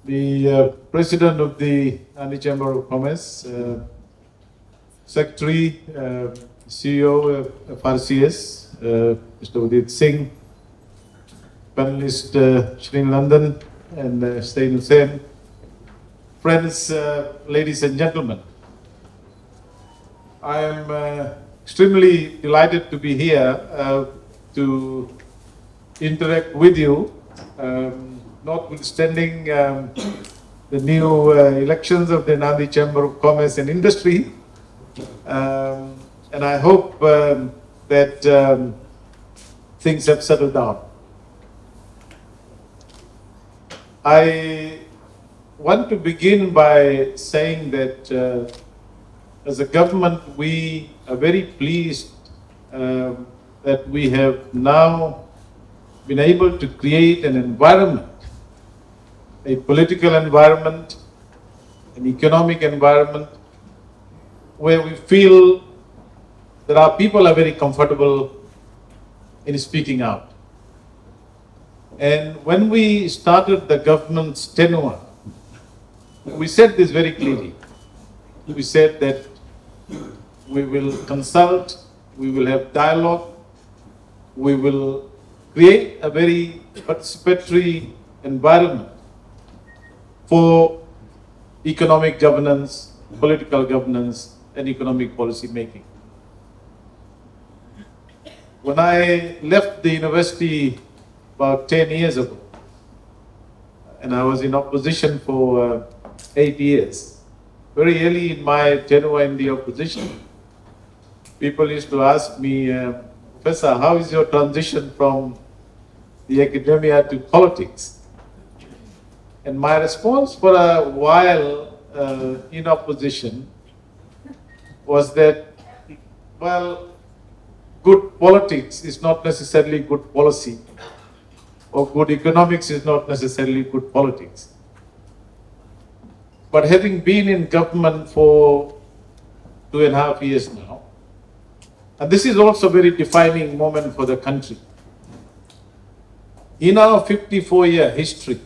the President of the Nadi Chamber of Commerce, Secretary, CEO of RCS, Mr. Udit Singh, panelist Shrin London and Sain Hussain, friends, ladies and gentlemen. I am extremely delighted to be here to interact with you, notwithstanding the new elections of the Nadi Chamber of Commerce and Industry. And I hope that things have settled down. I want to begin by saying that as a government, we are very pleased that we have now been able to create an environment, a political environment, an economic environment, where we feel that our people are very comfortable in speaking out. And when we started the government's tenure, we said this very clearly. We said that we will consult, we will have dialogue, we will create a very participatory environment for economic governance, political governance, and economic policy making. When I left the university about 10 years ago, and I was in opposition for 8 years, very early in my tenure in the opposition, people used to ask me, Professor, how is your transition from the academia to politics? And my response for a while in opposition was that, well, good politics is not necessarily good policy, or good economics is not necessarily good politics. But having been in government for 2.5 years now, and this is also a very defining moment for the country. In our 54-year history,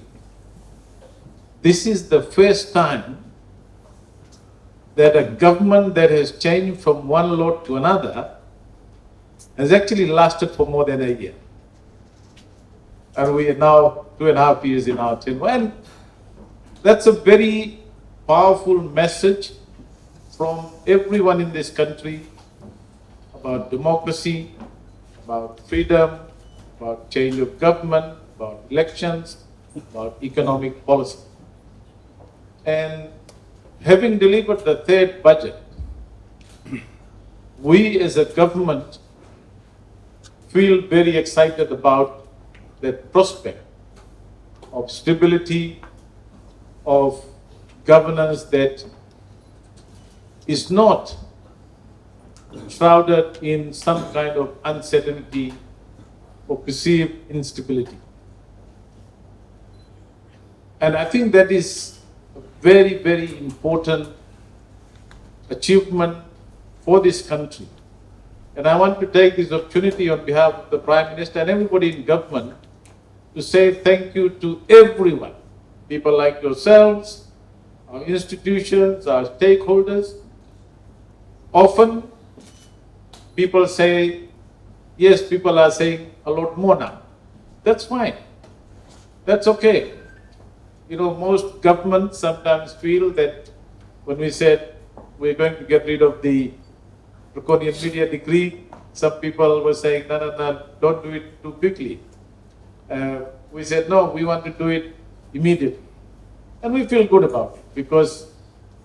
this is the first time that a government that has changed from one lot to another has actually lasted for more than a year. And we are now 2.5 years in our tenure. And that's a very powerful message from everyone in this country about democracy, about freedom, about change of government, about elections, about economic policy. And having delivered the third budget, we as a government feel very excited about that prospect of stability, of governance that is not shrouded in some kind of uncertainty or perceived instability. And I think that is a very, very important achievement for this country. And I want to take this opportunity on behalf of the Prime Minister and everybody in government to say thank you to everyone, people like yourselves, our institutions, our stakeholders. Often people say, yes, people are saying a lot more now. That's fine. That's okay. You know, most governments sometimes feel that when we said we're going to get rid of the draconian media decree, some people were saying, no, don't do it too quickly. We said, no, we want to do it immediately. And we feel good about it because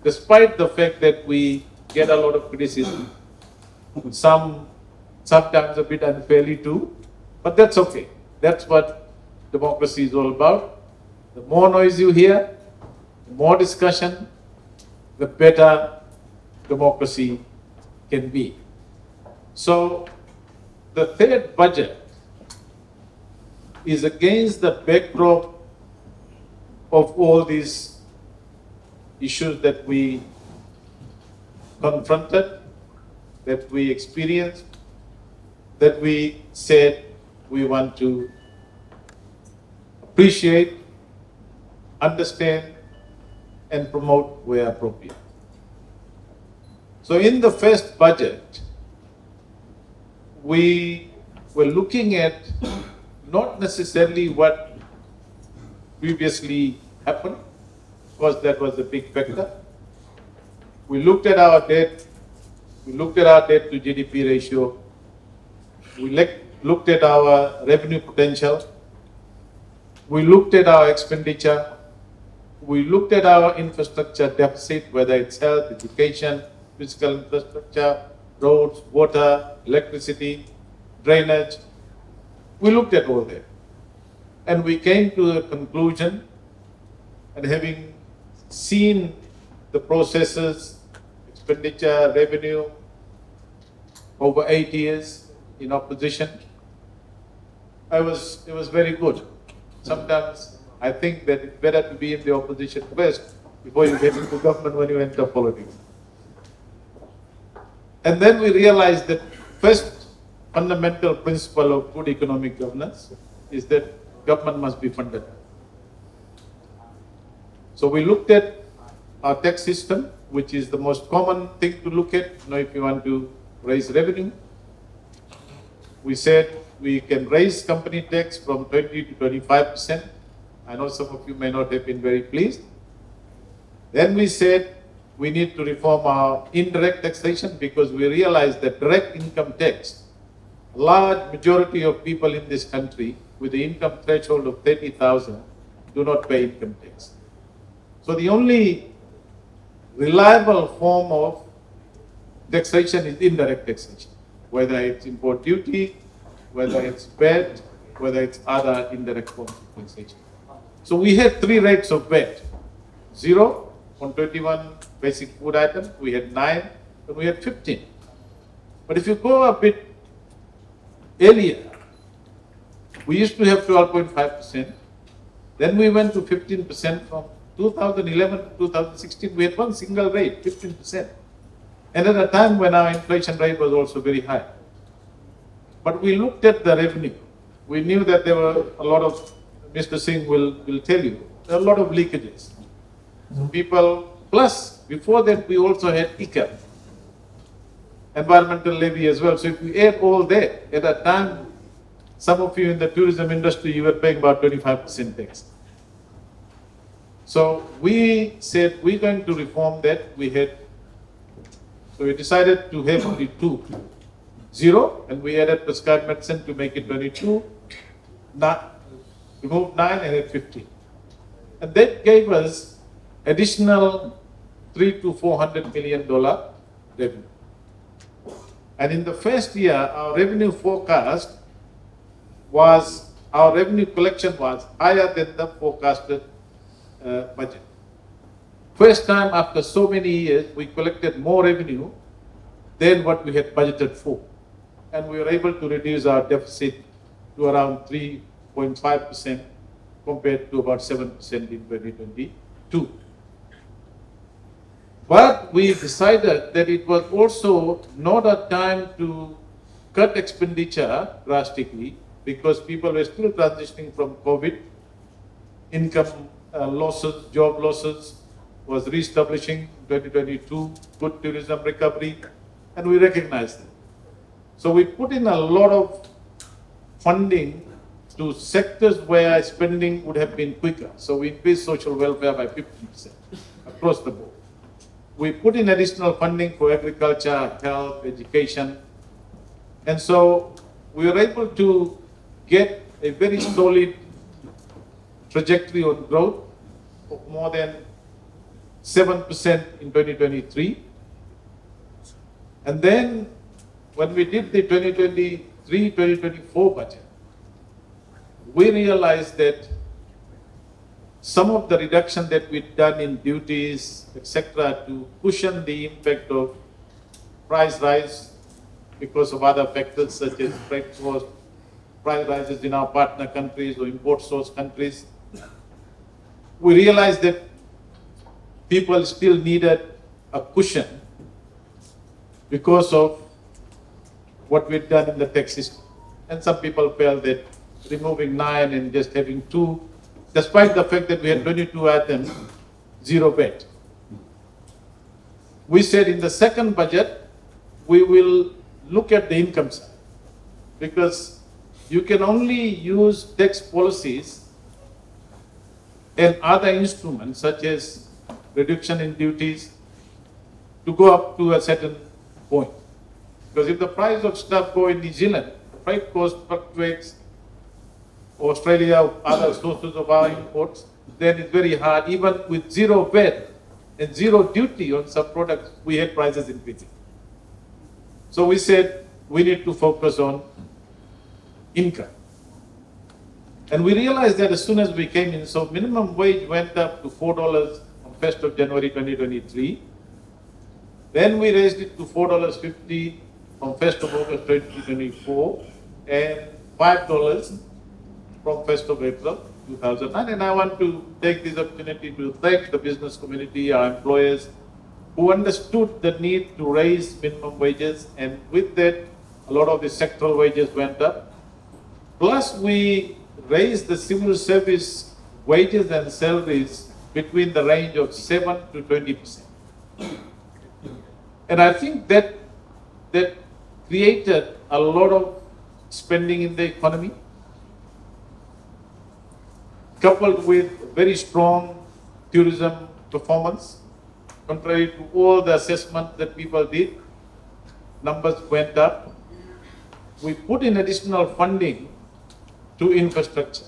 despite the fact that we get a lot of criticism, sometimes a bit unfairly too, but that's okay. That's what democracy is all about. The more noise you hear, the more discussion, the better democracy can be. So the third budget is against the backdrop of all these issues that we confronted, that we experienced, that we said we want to appreciate understand, and promote where appropriate. So in the first budget, we were looking at not necessarily what previously happened, because that was a big factor. We looked at our debt, we looked at our debt to GDP ratio, we looked at our revenue potential, we looked at our expenditure, we looked at our infrastructure deficit, whether it's health, education, physical infrastructure, roads, water, electricity, drainage. We looked at all that. And we came to a conclusion, and having seen the processes, expenditure, revenue, over 8 years in opposition, it was very good. Sometimes I think that it's better to be in the opposition first before you get into government when you enter politics. And then we realized that first fundamental principle of good economic governance is that government must be funded. So we looked at our tax system, which is the most common thing to look at, if you want to raise revenue. We said we can raise company tax from 20 to 25%. I know some of you may not have been very pleased. Then we said we need to reform our indirect taxation, because we realized that direct income tax, a large majority of people in this country with the income threshold of 30,000 do not pay income tax. So the only reliable form of taxation is indirect taxation, whether it's import duty, whether it's VAT, whether it's other indirect forms of taxation. So we had 3 rates of VAT: 0 on 21 basic food items, we had 9, and we had 15. But if you go a bit earlier, we used to have 12.5%, then we went to 15% from 2011 to 2016, we had one single rate, 15%. And at a time when our inflation rate was also very high. But we looked at the revenue. We knew that there were a lot of, Mr. Singh will tell you, there are a lot of leakages. So people, plus before that we also had ICA, environmental levy as well. So if we add all that, at a time, some of you in the tourism industry, you were paying about 25% tax. So we said we're going to reform that. So we decided to have only 2, 0, and we added prescribed medicine to make it 22, removed 9 and had 15. And that gave us additional $300 to $400 million revenue. And in the first year, our revenue forecast was, our revenue collection was higher than the forecasted budget. First time after so many years, we collected more revenue than what we had budgeted for. And we were able to reduce our deficit to around 3.5% compared to about 7% in 2022. But we decided that it was also not a time to cut expenditure drastically, because people were still transitioning from COVID. Income losses, job losses was reestablishing 2022, good tourism recovery, and we recognized it. So we put in a lot of funding to sectors where spending would have been quicker. So we increased social welfare by 50% across the board. We put in additional funding for agriculture, health, education. And so we were able to get a very solid trajectory on growth of more than 7% in 2023. And then when we did the 2023-2024 budget, we realized that some of the reduction that we'd done in duties, etc., to cushion the impact of price rise because of other factors such as freight cost, price rises in our partner countries or import source countries, we realized that people still needed a cushion because of what we'd done in the tax system. And some people felt that removing 9 and just having 2, despite the fact that we had 22 items, zero VAT. We said in the second budget, we will look at the income side, because you can only use tax policies and other instruments such as reduction in duties to go up to a certain point. Because if the price of stuff go in New Zealand, the freight cost fluctuates, Australia, other sources of our imports, then it's very hard. Even with zero VAT and zero duty on some products, we had prices increasing. So we said we need to focus on income. And we realized that as soon as we came in, so minimum wage went up to $4 on 1st of January 2023. Then we raised it to $4.50 on 1st of August 2024 and $5 from 1st of April 2009. And I want to take this opportunity to thank the business community, our employers, who understood the need to raise minimum wages, and with that, a lot of the sectoral wages went up. Plus, we raised the civil service wages and salaries between the range of 7 to 20%. And I think that created a lot of spending in the economy, coupled with very strong tourism performance. Contrary to all the assessments that people did, numbers went up. We put in additional funding to infrastructure,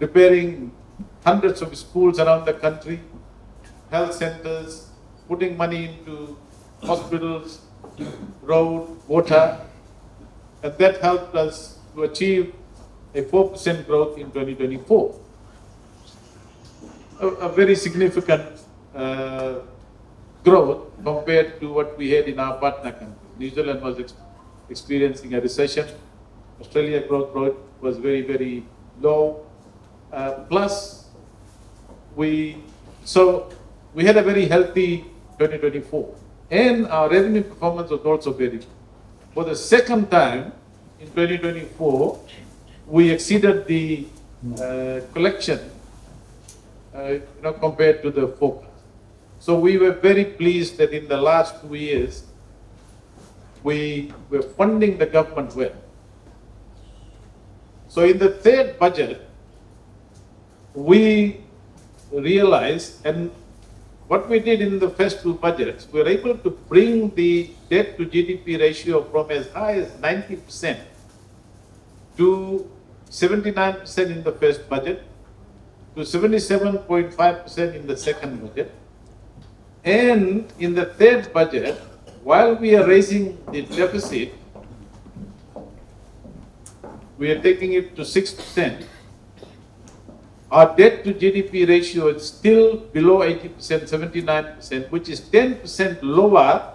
repairing hundreds of schools around the country, health centers, putting money into hospitals, road, water, and that helped us to achieve a 4% growth in 2024. A very significant growth compared to what we had in our partner countries. New Zealand was experiencing a recession. Australia growth rate was very, very low. Plus, we had a very healthy 2024. And our revenue performance was also very good. For the second time in 2024, we exceeded the collection compared to the forecast. So we were very pleased that in the last 2 years, we were funding the government well. So in the third budget, we realized, and what we did in the first two budgets, we were able to bring the debt to GDP ratio from as high as 90% to 79% in the first budget, to 77.5% in the second budget. And in the third budget, while we are raising the deficit, we are taking it to 6%. Our debt to GDP ratio is still below 80%, 79%, which is 10% lower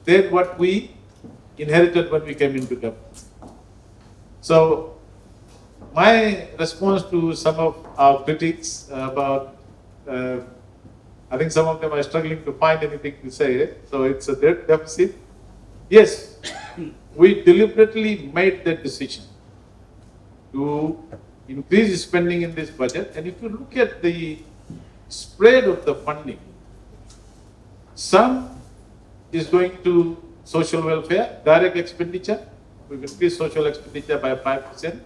than what we inherited when we came into government. So my response to some of our critics about, I think some of them are struggling to find anything to say, so it's a debt deficit. Yes, we deliberately made that decision to increase spending in this budget. And if you look at the spread of the funding, some is going to social welfare, direct expenditure. We've increased social expenditure by 5%.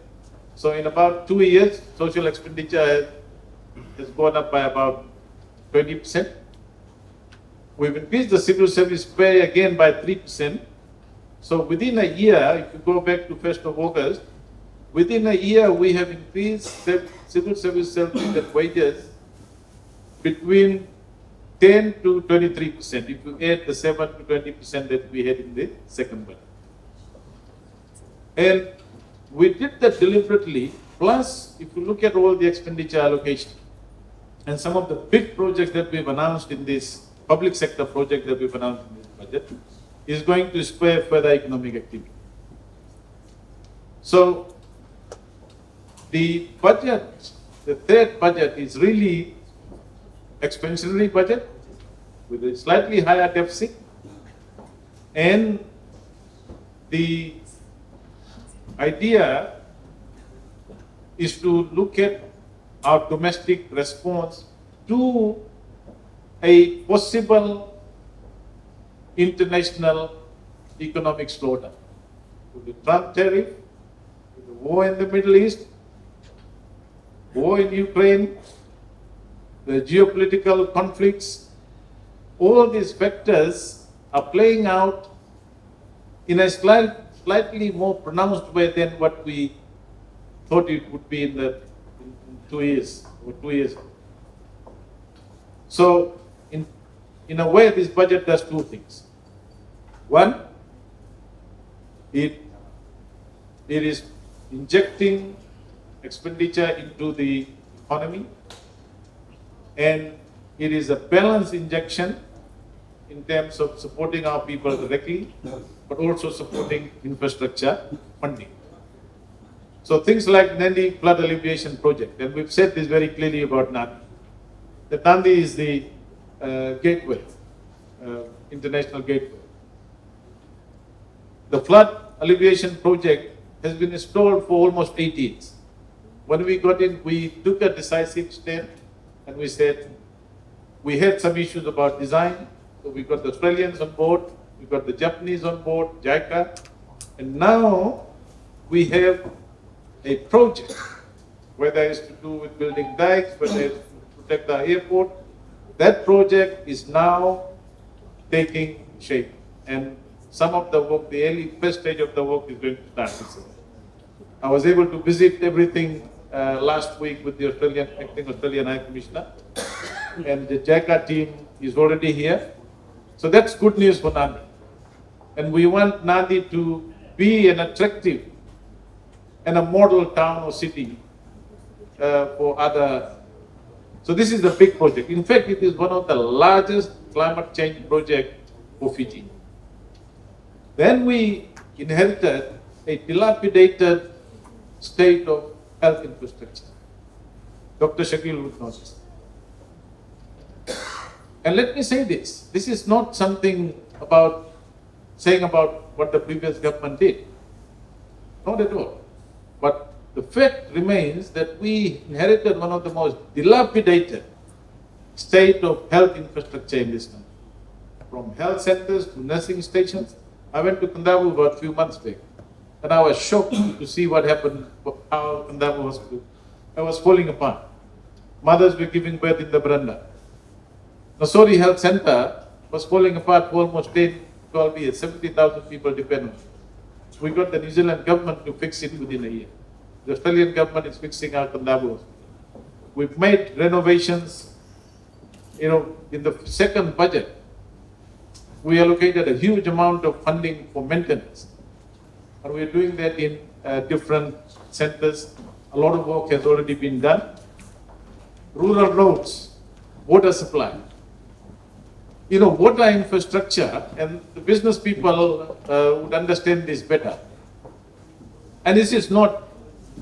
So in about 2 years, social expenditure has gone up by about 20%. We've increased the civil service pay again by 3%. So within a year, if you go back to 1st of August, within a year, we have increased civil service salaries and wages between 10 to 23%, if you add the 7 to 20% that we had in the second budget. And we did that deliberately. Plus, if you look at all the expenditure allocation and some of the big projects that we've announced in this public sector project that we've announced in this budget, is going to spur further economic activity. So the budget, the third budget, is really expansionary budget with a slightly higher deficit, and the idea is to look at our domestic response to a possible international economic slowdown. With the Trump tariff, with the war in the Middle East, war in Ukraine, the geopolitical conflicts, all these factors are playing out in a slightly more pronounced way than what we thought it would be in 2 years or 2 years. So, in a way, this budget does two things. One, it is injecting expenditure into the economy, and it is a balanced injection in terms of supporting our people directly, but also supporting infrastructure funding. So things like Nadi flood alleviation project, and we've said this very clearly about Nadi. That Nadi is the gateway, international gateway. The flood alleviation project has been installed for almost 8 years. When we got in, we took a decisive step and we said, we had some issues about design, so we got the Australians on board, we got the Japanese on board, JICA, and now we have a project, whether it's to do with building dikes, whether it's to protect the airport. That project is now taking shape, and some of the work, the early first stage of the work is going to start this year. I was able to visit everything last week with the acting Australian High Commissioner, and the JICA team is already here. So that's good news for Nadi. And we want Nadi to be an attractive and a model town or city for other. So this is a big project. In fact, it is one of the largest climate change projects for Fiji. Then we inherited a dilapidated state of health infrastructure. Dr. Shakil would know this. And let me say this is not something about saying about what the previous government did. Not at all. But the fact remains that we inherited one of the most dilapidated state of health infrastructure in this country. From health centers to nursing stations. I went to Kandavu about a few months back, and I was shocked to see what happened, how Kandavu was falling apart. Mothers were giving birth in the veranda. Nasori Health Center was falling apart for almost 10, 12 years. 70,000 people depend on it. We got the New Zealand government to fix it within a year. The Australian government is fixing our Kandavu hospital. We've made renovations. In the second budget, we allocated a huge amount of funding for maintenance. And we're doing that in different centers. A lot of work has already been done. Rural roads, water supply. Water infrastructure, and the business people would understand this better. And this is not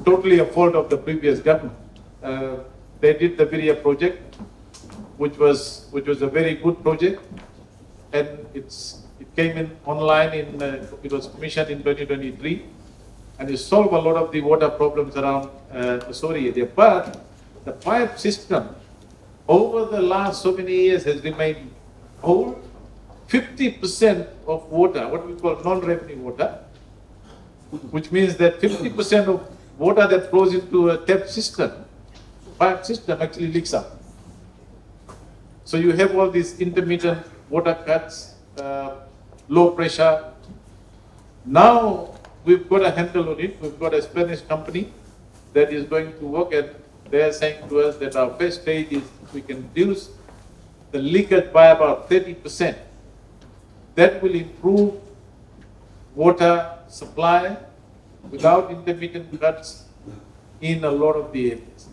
totally a fault of the previous government. They did the Viria project, which was a very good project, and it came in online it was commissioned in 2023, and it solved a lot of the water problems around the Sori area. But the pipe system over the last so many years has remained old. 50% of water, what we call non-revenue water, which means that 50% of water that flows into a tap system, pipe system, actually leaks out. So you have all these intermittent water cuts, low pressure. Now we've got a handle on it. We've got a Spanish company that is going to work, and they are saying to us that our first stage is we can reduce the leakage by about 30%. That will improve water supply without intermittent cuts in a lot of the areas.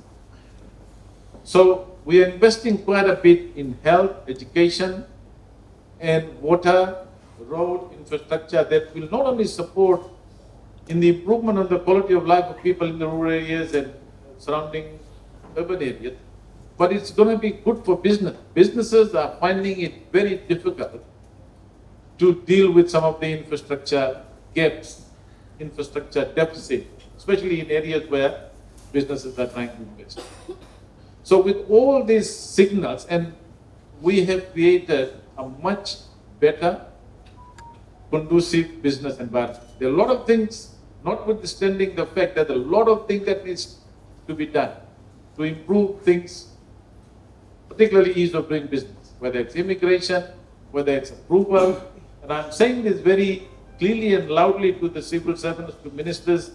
So we are investing quite a bit in health, education, and water, road infrastructure that will not only support in the improvement of the quality of life of people in the rural areas and surrounding urban areas, but it's going to be good for business. Businesses are finding it very difficult to deal with some of the infrastructure gaps, infrastructure deficit, especially in areas where businesses are trying to invest. So with all these signals, and we have created a much better, conducive business environment. There are a lot of things, notwithstanding the fact that there are a lot of things that needs to be done to improve things, particularly ease of doing business, whether it's immigration, whether it's approval. And I'm saying this very clearly and loudly to the civil servants, to ministers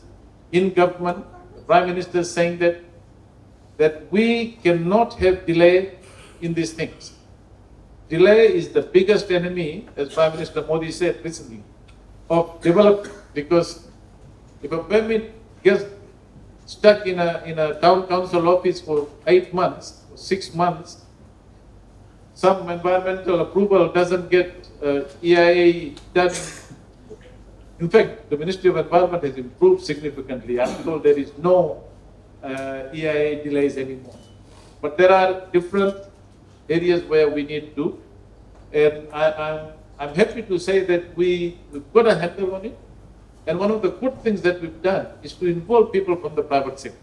in government. The Prime Minister is saying that we cannot have delay in these things. Delay is the biggest enemy, as Prime Minister Modi said recently, of development. Because if a permit gets stuck in a town council office for 8 months, or 6 months, some environmental approval doesn't get EIA done. In fact, the Ministry of Environment has improved significantly. I'm told there is no EIA delays anymore. But there are different areas where we need to, and I'm happy to say that we've got a handle on it. And one of the good things that we've done is to involve people from the private sector.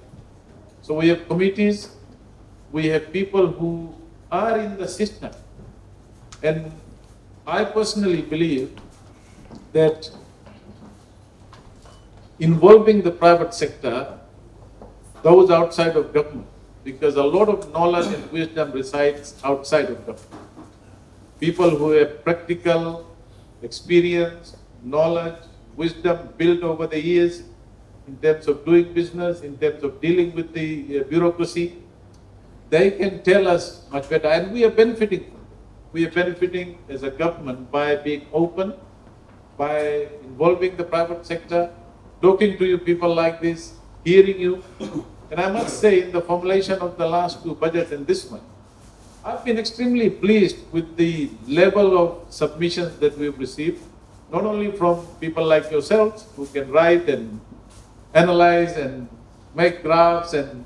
So we have committees, we have people who are in the system. And I personally believe that involving the private sector, those outside of government, because a lot of knowledge and wisdom resides outside of government. People who have practical experience, knowledge, wisdom built over the years in terms of doing business, in terms of dealing with the bureaucracy, they can tell us much better, and we are benefiting. We are benefiting as a government by being open, by involving the private sector, talking to you people like this, hearing you. And I must say, in the formulation of the last 2 budgets and this one, I've been extremely pleased with the level of submissions that we've received, not only from people like yourselves who can write and analyze and make graphs and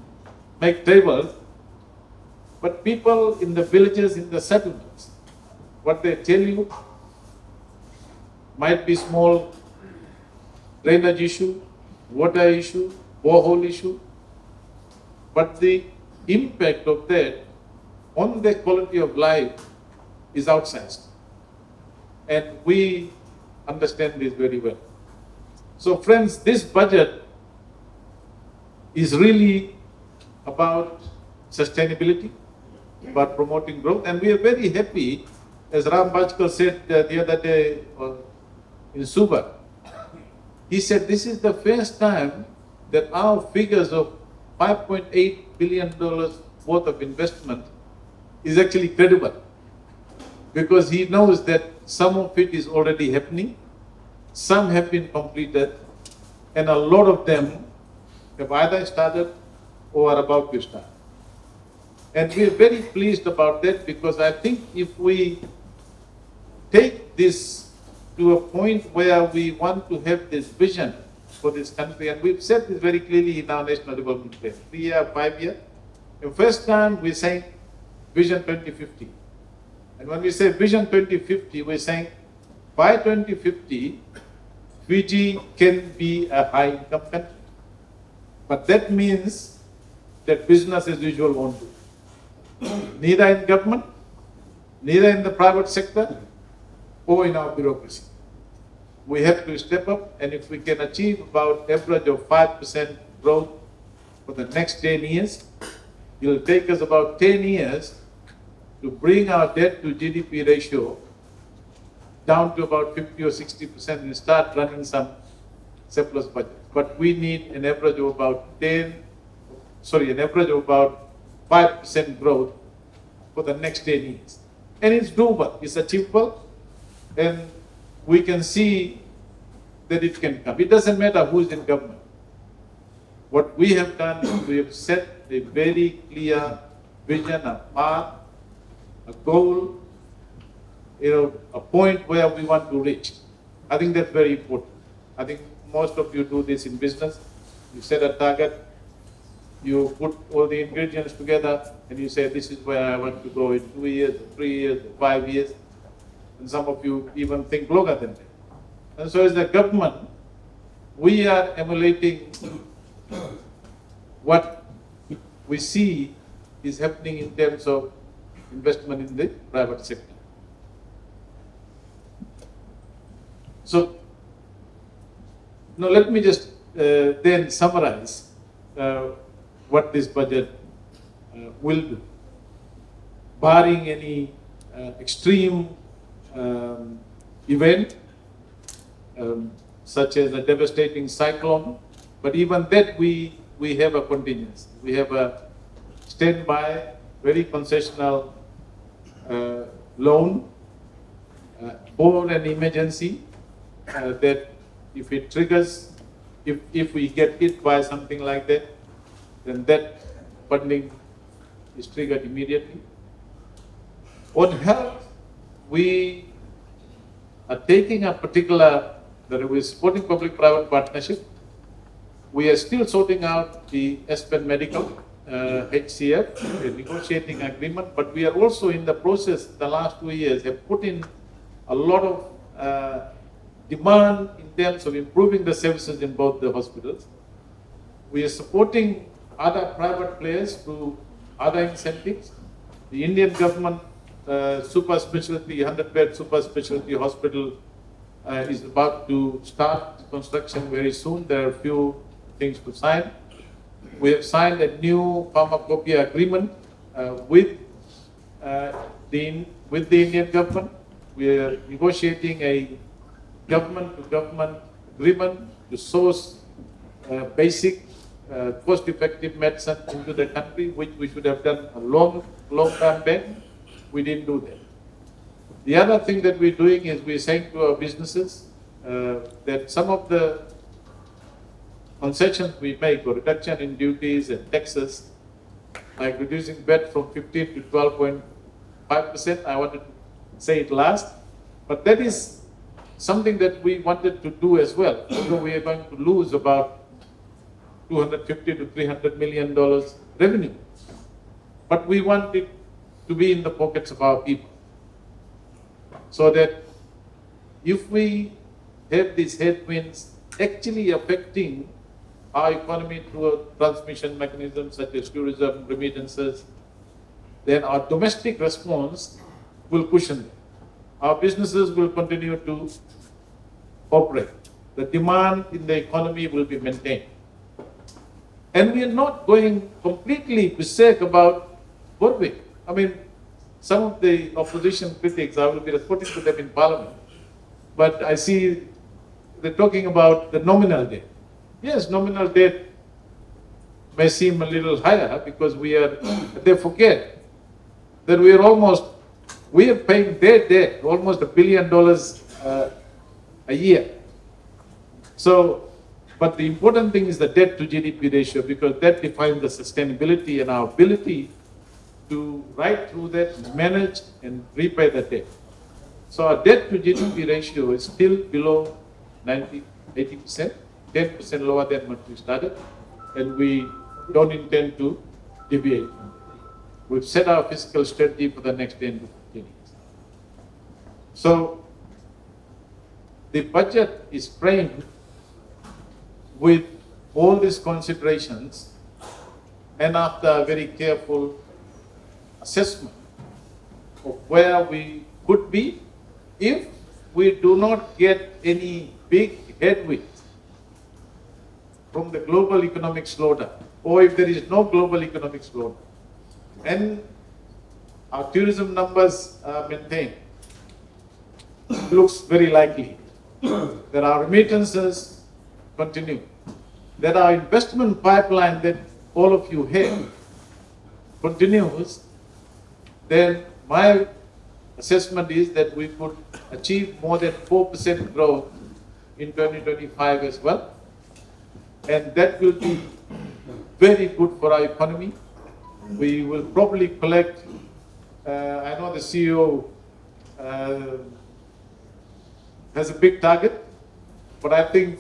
make tables, but people in the villages, in the settlements. What they tell you might be small drainage issue, water issue, borehole issue, but the impact of that on their quality of life is outsized. And we understand this very well. So friends, this budget is really about sustainability, about promoting growth, and we are very happy, as Ram Bajkar said the other day in Suba. He said this is the first time that our figures of $5.8 billion worth of investment is actually credible, because he knows that some of it is already happening, some have been completed, and a lot of them have either started or are about to start. And we are very pleased about that, because I think if we take this to a point where we want to have this vision for this country, and we've said this very clearly in our National Development Plan, 3-year, 5-year. The first time we're saying Vision 2050. And when we say Vision 2050, we're saying by 2050, Fiji can be a high-income country. But that means that business as usual won't do. Neither in government, neither in the private sector, or in our bureaucracy. We have to step up, and if we can achieve about average of 5% growth for the next 10 years, it will take us about 10 years to bring our debt to GDP ratio down to about 50 or 60% and start running some surplus budget. But we need an average of about 5% growth for the next 10 years. And it's doable, it's achievable, and we can see that it can come. It doesn't matter who is in government. What we have done is we have set a very clear vision, a path, a goal, a point where we want to reach. I think that's very important. I think most of you do this in business. You set a target, you put all the ingredients together, and you say, this is where I want to go in 2 years, or 3 years, or 5 years. And some of you even think longer than that. And so as the government, we are emulating what we see is happening in terms of investment in the private sector. So, now let me just then summarize what this budget will do. Barring any extreme event, such as a devastating cyclone, but even that we have a contingency. We have a standby, very concessional loan for an emergency that if it triggers, if we get hit by something like that, then that funding is triggered immediately. On health, we are taking a particular, that we're supporting public-private partnership. We are still sorting out the Aspen Medical, HCF, a negotiating agreement, but we are also in the process, the last 2 years, have put in a lot of demand in terms of improving the services in both the hospitals. We are supporting other private players through other incentives. The Indian government super specialty, 100-bed super specialty hospital is about to start construction very soon. There are a few things to sign. We have signed a new pharmacopoeia agreement with the Indian government. We are negotiating a government-to-government agreement to source basic cost-effective medicine into the country, which we should have done a long time back. We didn't do that. The other thing that we're doing is we're saying to our businesses that some of the concessions we make, or reduction in duties and taxes, like reducing VAT from 15 to 12.5%, I wanted to say it last, but that is something that we wanted to do as well, although we are going to lose about $250 to $300 million revenue. But we want it to be in the pockets of our people, so that if we have these headwinds actually affecting our economy through a transmission mechanism such as tourism, remittances, then our domestic response will cushion them. Our businesses will continue to operate. The demand in the economy will be maintained. And we are not going completely berserk about Borvik. I mean, some of the opposition critics, I will be reporting to them in Parliament, but I see they're talking about the nominal debt. Yes, nominal debt may seem a little higher because they forget that we are paying their debt almost $1 billion a year. So, but the important thing is the debt to GDP ratio, because that defines the sustainability and our ability to ride through that, manage and repay the debt. So our debt to GDP ratio is still below 80%, 10% lower than what we started, and we don't intend to deviate. We've set our fiscal strategy for the next 10 to 15 years. So the budget is framed with all these considerations, and after a very careful assessment of where we could be if we do not get any big headwinds from the global economic slowdown, or if there is no global economic slowdown, and our tourism numbers are maintained, looks very likely that our remittances continue, that our investment pipeline that all of you have continues, then my assessment is that we could achieve more than 4% growth in 2025 as well. And that will be very good for our economy. We will probably collect, I know the CEO has a big target, but I think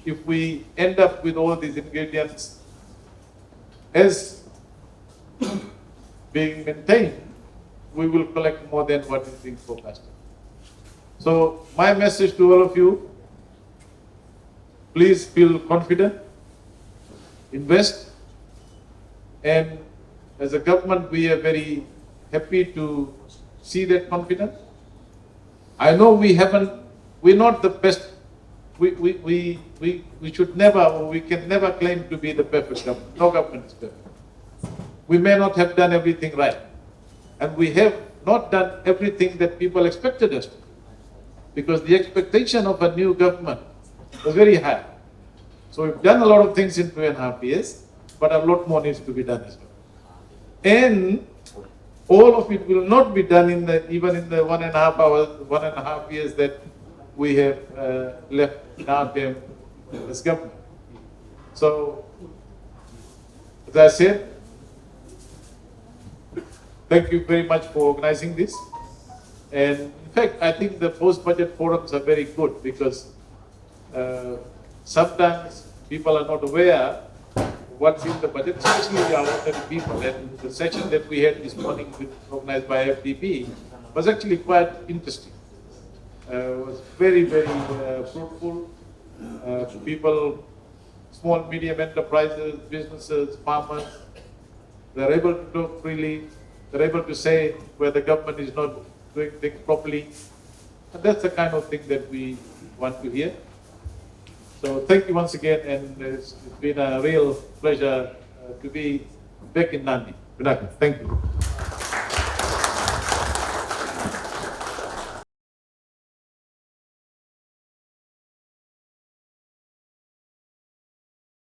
if we end up with all these ingredients as being maintained, we will collect more than what is being forecasted. So my message to all of you, please feel confident, invest, And as a government, we are very happy to see that confidence. I know we're not the best. We should never, or we can never claim to be the perfect government. No government is perfect. We may not have done everything right. And we have not done everything that people expected us to. Because the expectation of a new government was very high. So we've done a lot of things in 2.5 years, but a lot more needs to be done as well. And all of it will not be done even in the 1.5 years that we have left in our term as government. So, as I said, thank you very much for organizing this. And in fact, I think the post-budget forums are very good because sometimes people are not aware what's in the budget, especially our ordinary people. And the session that we had this morning, organized by FDP, was actually quite interesting. Was very, very fruitful. People, small, medium enterprises, businesses, farmers, they're able to talk freely. They're able to say where the government is not doing things properly. And that's the kind of thing that we want to hear. So thank you once again, and it's been a real pleasure to be back in Nadi. Thank you.